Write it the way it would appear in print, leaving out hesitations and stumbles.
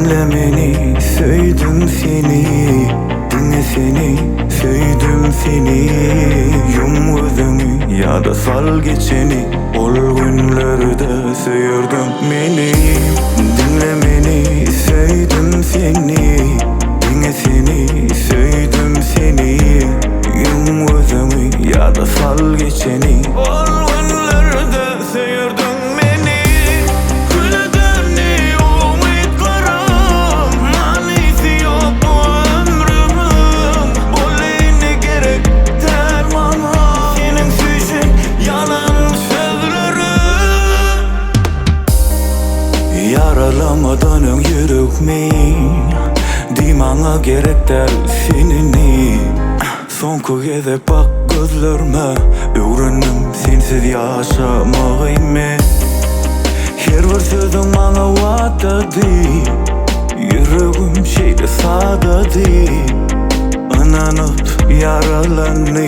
Dinle beni, söydüm seni. Dinle seni, söydüm seni. Yum gözünü ya da sal geçeni. Ol günlerde söyürdüm beni. Dinle beni, söydüm seni. Dinle seni, söydüm seni. Yum gözünü ya da sal geçeni. Ol günlerde söyürdüm. Yaralamadan ön yürükmeyin. Dimana gerek der senini. Sonku kez bak gözlerime. Öğrendim sensiz yaşamayı. Her bir sözün bana vadadı. Yüreğim şeyde sadadı. Ananıp yaralanı.